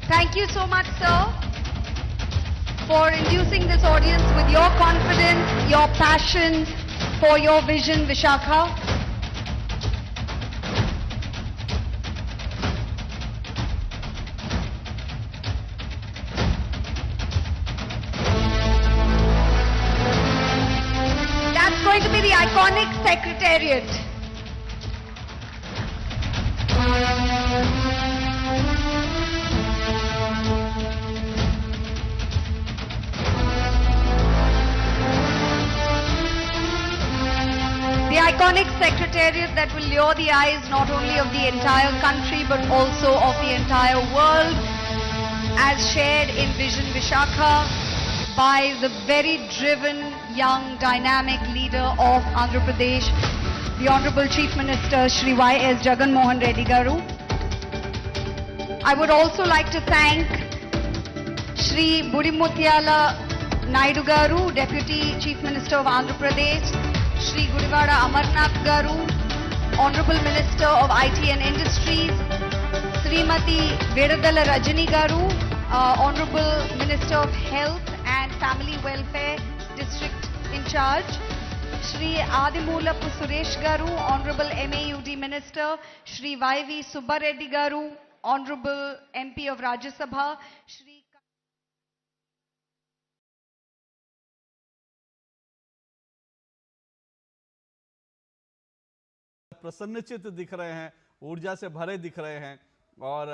Thank you so much, sir, for inducing this audience with your confidence, your passion for your vision, Visakha. That's going to be the iconic secretariat. The iconic secretariat that will lure the eyes not only of the entire country but also of the entire world, as shared in Vision Visakha by the very driven, young, dynamic leader of Andhra Pradesh, the Honorable Chief Minister Shri Y.S. Jagan Mohan Reddy Garu. I would also like to thank Shri Budimuttiala Naidu Garu, Deputy Chief Minister of Andhra Pradesh, Shri Gudivada Amarnath Garu, Honorable Minister of IT and Industries, Srimati Vedadala Rajani Garu, Honorable Minister of Health and Family Welfare District in charge, Shri Adimulapu Suresh Garu, Honorable MAUD Minister, Shri Y.V. Subba Reddy Garu, Honorable MP of Rajya Sabha, Shri प्रसन्नचित दिख रहे हैं, ऊर्जा से भरे दिख रहे हैं और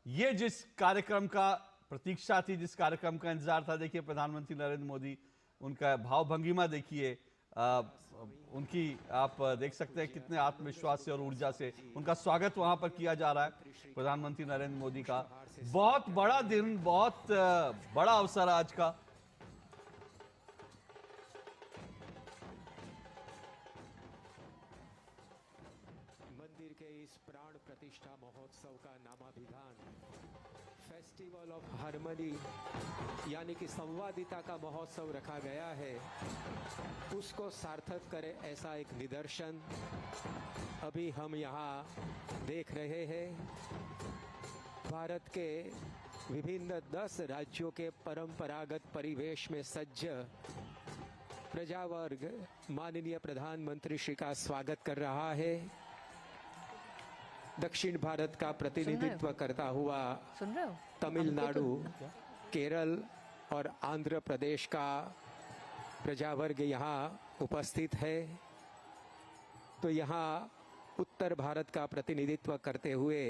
ये जिस कार्यक्रम का प्रतीक्षा थी, जिस कार्यक्रम का इंतजार था, देखिए प्रधानमंत्री नरेंद्र मोदी, उनका भाव भंगिमा देखिए, उनकी आप देख सकते हैं कितने आत्मविश्वास से और ऊर्जा से उनका स्वागत वहां पर किया जा रहा है प्रधानमंत्री नरेंद्र मोदी का। बहुत बड़ा दिन, बहुत बड़ा अवसर आज का। मंदिर के इस प्राण प्रतिष्ठा महोत्सव का नामाभिधान फेस्टिवल ऑफ हार्मनी यानी कि संवादिता का महोत्सव रखा गया है। उसको सार्थक करे ऐसा एक निदर्शन अभी हम यहाँ देख रहे हैं। भारत के विभिन्न 10 राज्यों के परंपरागत परिवेश में सज्ज प्रजावर्ग माननीय प्रधानमंत्री श्री का स्वागत कर रहा है। दक्षिण भारत का प्रतिनिधित्व करता हुआ तमिलनाडु, केरल और आंध्र प्रदेश का प्रजावर्ग यहाँ उपस्थित है। तो यहाँ उत्तर भारत का प्रतिनिधित्व करते हुए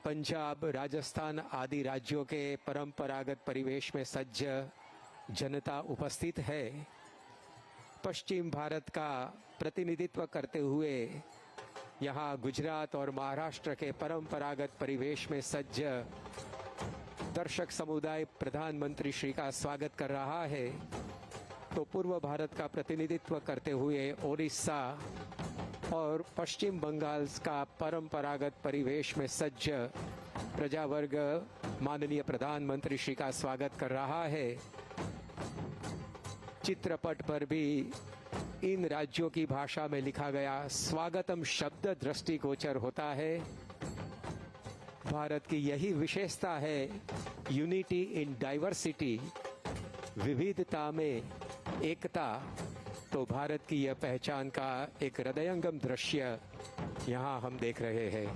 पंजाब, राजस्थान आदि राज्यों के परंपरागत परिवेश में सज्ज जनता उपस्थित है। पश्चिम भारत का प्रतिनिधित्व करते हुए यहाँ गुजरात और महाराष्ट्र के परंपरागत परिवेश में सज्ज दर्शक समुदाय प्रधानमंत्री श्री का स्वागत कर रहा है। तो पूर्व भारत का प्रतिनिधित्व करते हुए ओडिशा और पश्चिम बंगाल का परंपरागत परिवेश में सज्ज प्रजावर्ग माननीय प्रधानमंत्री श्री का स्वागत कर रहा है। चित्रपट पर भी इन राज्यों की भाषा में लिखा गया स्वागतम शब्द दृष्टिगोचर होता है। भारत की यही विशेषता है, यूनिटी इन डाइवर्सिटी, विविधता में एकता। तो भारत की यह पहचान का एक हृदयंगम दृश्य यहाँ हम देख रहे हैं।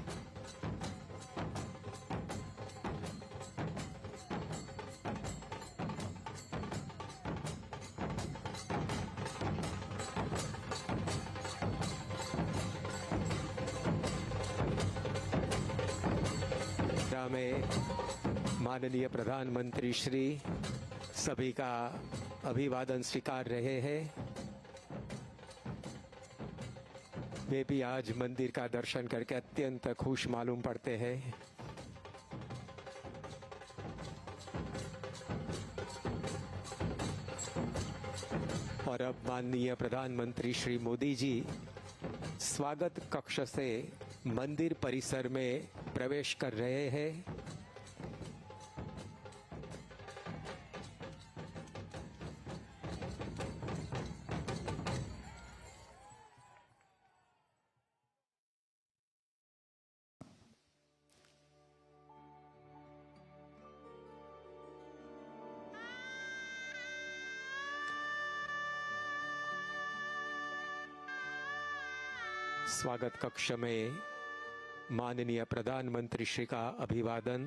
मुद्रा में माननीय प्रधानमंत्री श्री सभी का अभिवादन स्वीकार रहे हैं। वे भी आज मंदिर का दर्शन करके अत्यंत खुश मालूम पड़ते हैं। और अब माननीय प्रधानमंत्री श्री मोदी जी स्वागत कक्ष से मंदिर परिसर में प्रवेश कर रहे हैं। स्वागत कक्ष में माननीय प्रधानमंत्री श्री का अभिवादन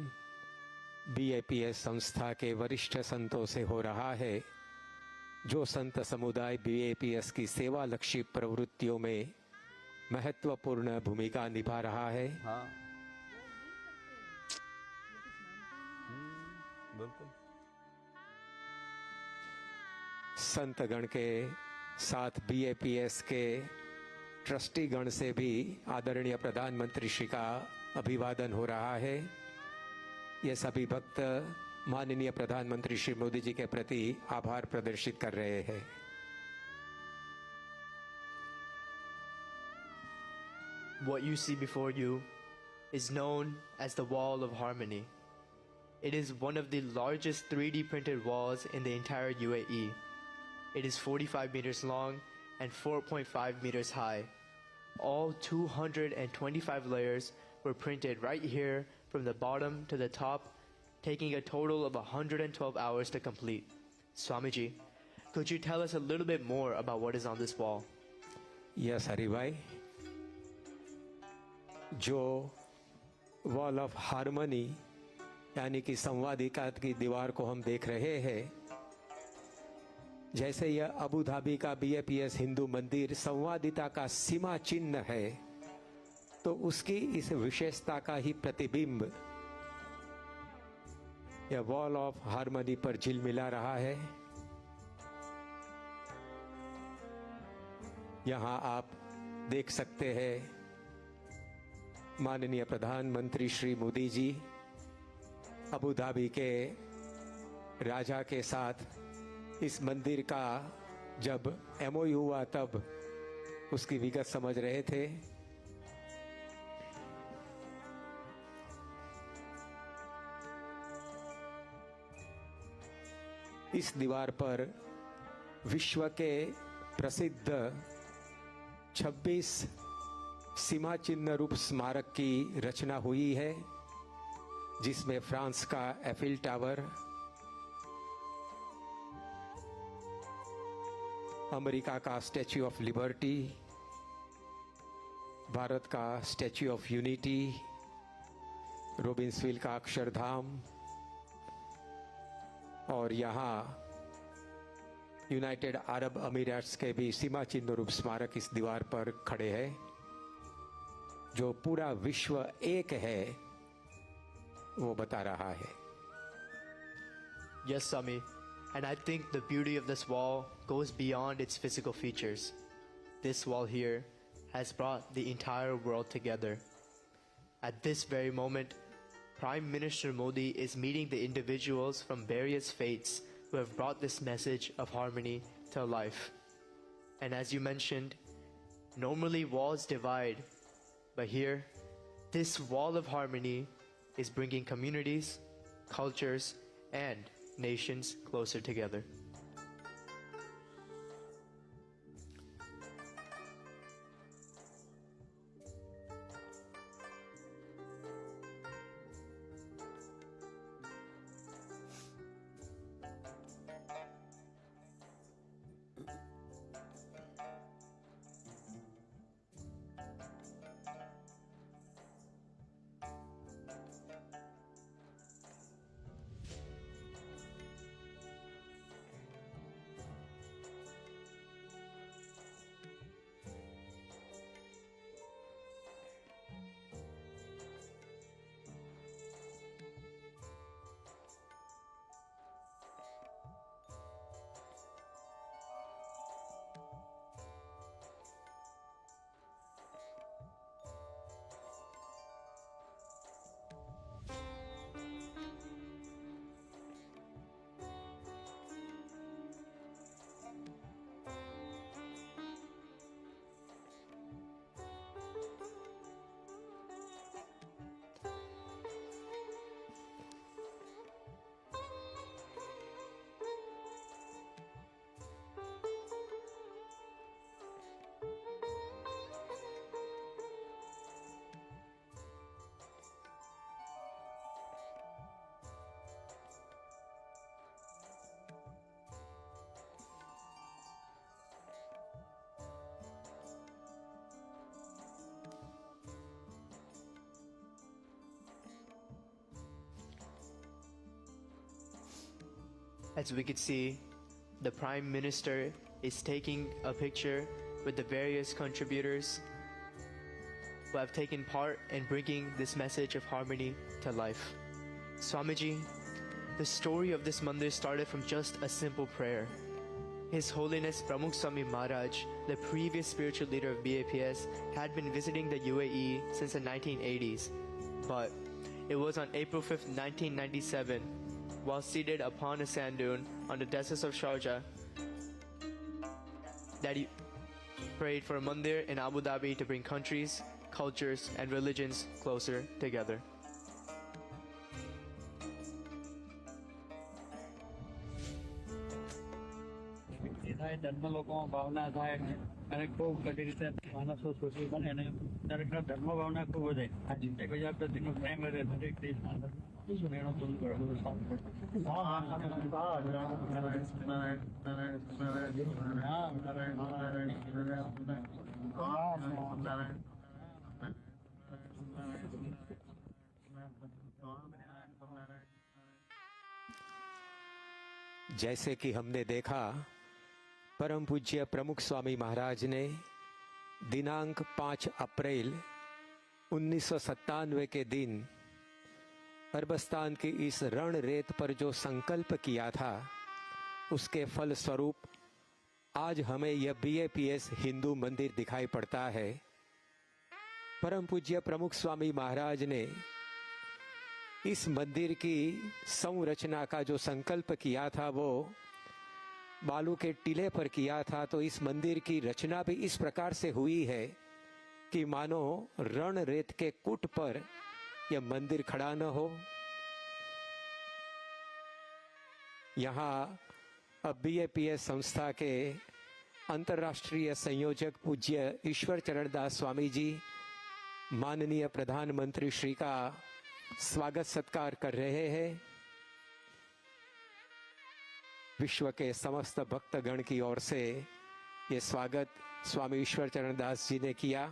बीएपीएस संस्था के वरिष्ठ संतों से हो रहा है, जो संत समुदाय बीएपीएस की सेवा लक्षी प्रवृत्तियों में महत्वपूर्ण भूमिका निभा रहा है। हाँ बिल्कुल। संतगण के साथ बीएपीएस के ट्रस्टी गण से भी आदरणीय प्रधानमंत्री श्री का अभिवादन हो रहा है। ये सभी भक्त माननीय प्रधानमंत्री श्री मोदी जी के प्रति आभार प्रदर्शित कर रहे हैं। What you see before you is known as the Wall of Harmony. It is one of the largest 3D printed walls in the entire UAE. It is 45 meters long and 4.5 meters high. All 225 layers were printed right here from the bottom to the top, taking a total of 112 hours to complete. Swamiji, could you tell us a little bit more about what is on this wall? Yes, Hari भाई, जो wall of harmony यानी कि संवादिता की दीवार को हम देख रहे हैं, जैसे यह अबू धाबी का बीएपीएस हिंदू मंदिर संवादिता का सीमा चिन्ह है, तो उसकी इस विशेषता का ही प्रतिबिंब यह वॉल ऑफ हार्मनी पर झिलमिला रहा है। यहां आप देख सकते हैं माननीय प्रधानमंत्री श्री मोदी जी अबू धाबी के राजा के साथ इस मंदिर का जब एमओयू हुआ तब उसकी विगत समझ रहे थे। इस दीवार पर विश्व के प्रसिद्ध 26 सीमा चिन्ह रूप स्मारक की रचना हुई है, जिसमें फ्रांस का एफिल टावर, अमेरिका का स्टैच्यू ऑफ लिबर्टी, भारत का स्टैच्यू ऑफ यूनिटी, रोबिन्सविल का अक्षरधाम और यहाँ यूनाइटेड अरब अमीरात्स के भी सीमा चिन्ह रूप स्मारक इस दीवार पर खड़े हैं, जो पूरा विश्व एक है वो बता रहा है। Yes, Sami, and I think the beauty of this wall goes beyond its physical features. This wall here has brought the entire world together. At this very moment, Prime Minister Modi is meeting the individuals from various faiths who have brought this message of harmony to life. And as you mentioned, normally walls divide, but here, this wall of harmony is bringing communities, cultures, and nations closer together. As we could see, the Prime Minister is taking a picture with the various contributors who have taken part in bringing this message of harmony to life. Swamiji, the story of this mandir started from just a simple prayer. His Holiness Pramukh Swami Maharaj, the previous spiritual leader of BAPS, had been visiting the UAE since the 1980s. But it was on April 5th, 1997, while seated upon a sand dune on the deserts of Sharjah, that he prayed for a mandir in Abu Dhabi to bring countries, cultures, and religions closer together. ધર્મ લોકોમાં ભાવના થાય અને ખૂબ કટી રીતે માણસો સુખી બને અને દરેકના ધર્મ ભાવના ખૂબ વધે એકબીજા પ્રત્યેનો પ્રેમ રહે દરેક દેશના એનો પૂરું કરવું जैसे कि हमने देखा, परम पूज्य प्रमुख स्वामी महाराज ने दिनांक 5 अप्रैल 1997 के दिन अरबस्तान की इस रण रेत पर जो संकल्प किया था, उसके फल स्वरूप आज हमें यह BAPS हिंदू मंदिर दिखाई पड़ता है। परम पूज्य प्रमुख स्वामी महाराज ने इस मंदिर की संरचना का जो संकल्प किया था वो बालू के टीले पर किया था। तो इस मंदिर की रचना भी इस प्रकार से हुई है कि मानो रण रेत के कूट पर यह मंदिर खड़ा न हो। यहाँ अब BAPS संस्था के अंतर्राष्ट्रीय संयोजक पूज्य ईश्वर चरण दास स्वामी जी माननीय प्रधानमंत्री श्री का स्वागत सत्कार कर रहे हैं। विश्व के समस्त भक्तगण की ओर से ये स्वागत स्वामी ईश्वर चरण दास जी ने किया।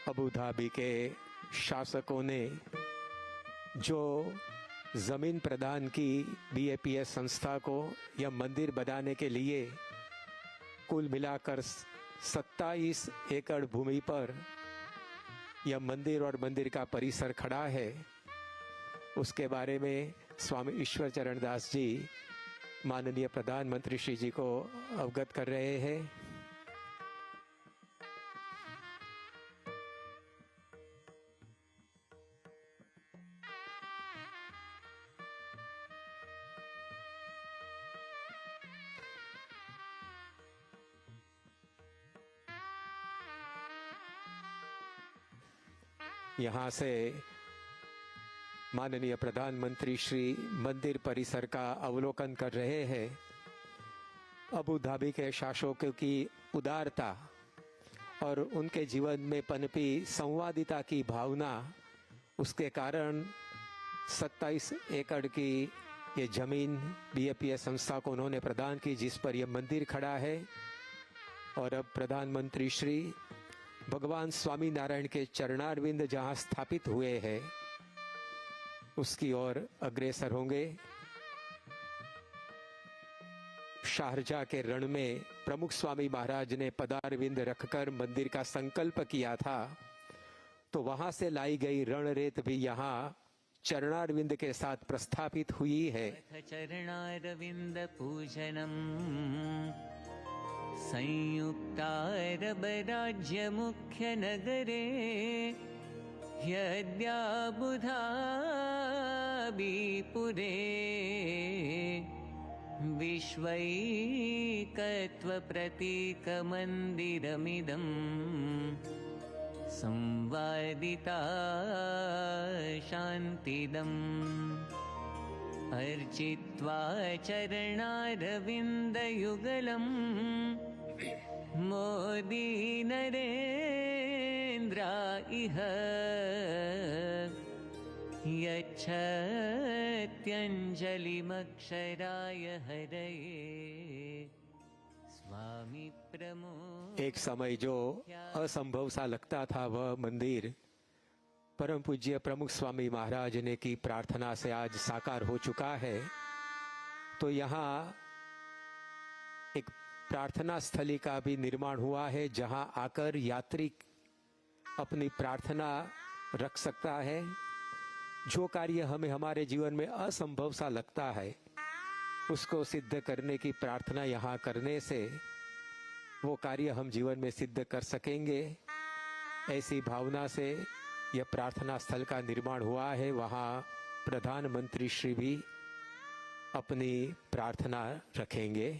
अबू धाबी के शासकों ने जो जमीन प्रदान की BAPS संस्था को यह मंदिर बनाने के लिए, कुल मिलाकर 27 एकड़ भूमि पर यह मंदिर और मंदिर का परिसर खड़ा है, उसके बारे में स्वामी ईश्वर चरण दास जी माननीय प्रधानमंत्री श्री जी को अवगत कर रहे हैं। यहाँ से माननीय प्रधानमंत्री श्री मंदिर परिसर का अवलोकन कर रहे हैं। अबू धाबी के शासकों की उदारता और उनके जीवन में पनपी संवादिता की भावना, उसके कारण 27 एकड़ की ये जमीन BAPS संस्था को उन्होंने प्रदान की, जिस पर यह मंदिर खड़ा है। और अब प्रधानमंत्री श्री भगवान स्वामी नारायण के चरणारविंद जहां स्थापित हुए हैं, उसकी ओर अग्रसर होंगे। शारजाह के रण में प्रमुख स्वामी महाराज ने पदारविंद रखकर मंदिर का संकल्प किया था, तो वहां से लाई गई रण रेत भी यहाँ चरणारविंद के साथ प्रस्थापित हुई है। चरणारविंद पूजनम संयुक्तारब राज्य मुख्य नगरे यद्याबुधाबीपुरे विश्वैकत्व प्रतीक मंदिरमिदं संवादिता शांतिदम् अर्चित्वा चरणारविन्दयुगलम् मोदी नरेन्द्रा इह यच्छत्यञ्जलिमक्षराय हरये स्वामी प्रमोद एक समय जो असंभव सा लगता था वह मंदिर परम पूज्य प्रमुख स्वामी महाराज ने की प्रार्थना से आज साकार हो चुका है। तो यहाँ एक प्रार्थना स्थली का भी निर्माण हुआ है जहां आकर यात्री अपनी प्रार्थना रख सकता है। जो कार्य हमें हमारे जीवन में असंभव सा लगता है उसको सिद्ध करने की प्रार्थना यहाँ करने से वो कार्य हम जीवन में सिद्ध कर सकेंगे। ऐसी भावना से यह प्रार्थना स्थल का निर्माण हुआ है। वहाँ प्रधानमंत्री श्री भी अपनी प्रार्थना रखेंगे।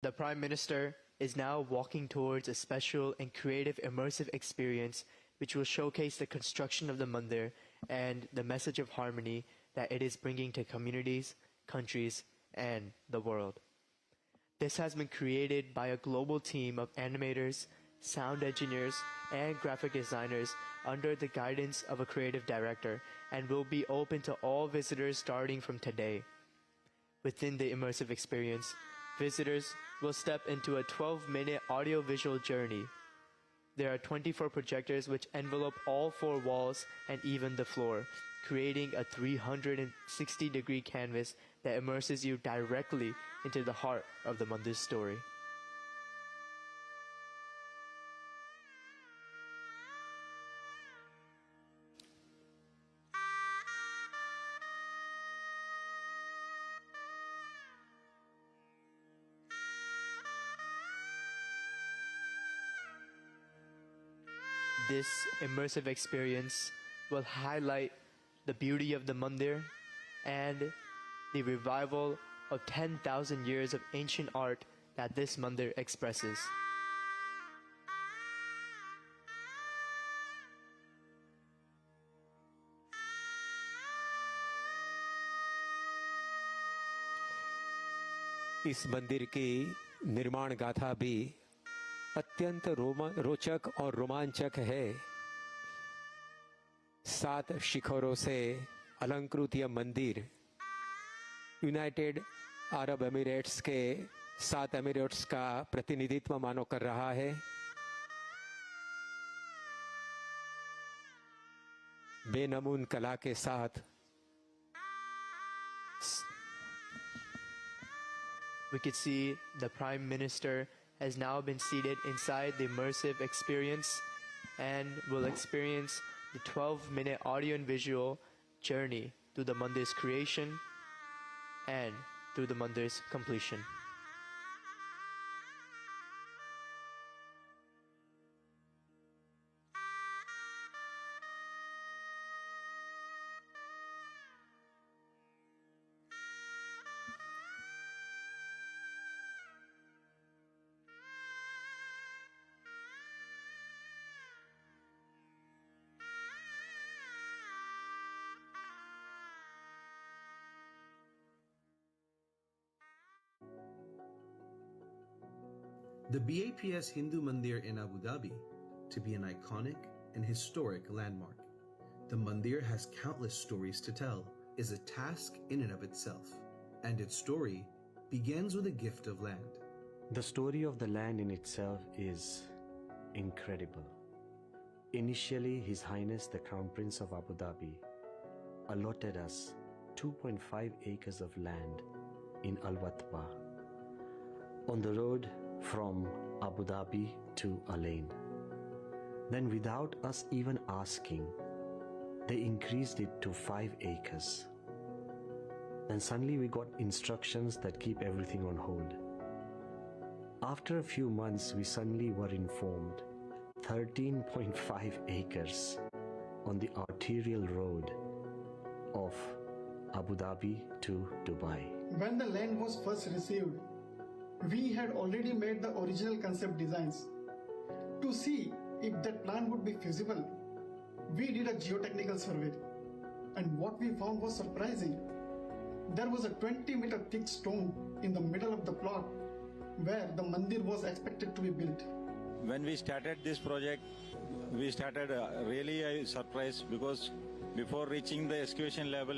The Prime Minister is now walking towards a special and creative immersive experience which will showcase the construction of the mandir and the message of harmony that it is bringing to communities, countries, and the world. This has been created by a global team of animators, sound engineers, and graphic designers under the guidance of a creative director and will be open to all visitors starting from today. Within the immersive experience, visitors will step into a 12-minute audio-visual journey. There are 24 projectors which envelop all 4 walls and even the floor, creating a 360-degree canvas that immerses you directly into the heart of the mandir story. This immersive experience will highlight the beauty of the mandir and the revival of 10,000 years of ancient art that this mandir expresses. इस मंदिर की निर्माण गाथा भी अत्यंत रोचक और रोमांचक है। 7 शिखरों से अलंकृत यह मंदिर यूनाइटेड अरब एमिरेट्स के 7 एमिरेट्स का प्रतिनिधित्व मानो कर रहा है। बेनमून कला के साथ We could see the Prime Minister has now been seated inside the immersive experience and will experience the 12-minute audio and visual journey through the mandir's creation and through the mandir's completion. The BAPS Hindu Mandir in Abu Dhabi to be an iconic and historic landmark. The mandir has countless stories to tell, is a task in and of itself, and its story begins with a gift of land. The story of the land in itself is incredible. Initially, His Highness the Crown Prince of Abu Dhabi allotted us 2.5 acres of land in Al-Watba on the road from Abu Dhabi to Al-Ain. Then without us even asking, they increased it to 5 acres. Then suddenly we got instructions that keep everything on hold. After a few months, we suddenly were informed 13.5 acres on the arterial road of Abu Dhabi to Dubai. When the land was first received, we had already made the original concept designs. To see if that plan would be feasible, we did a geotechnical survey, and what we found was surprising. There was a 20-meter thick stone in the middle of the plot where the mandir was expected to be built. When we started this project, we started really a surprise, because before reaching the excavation level,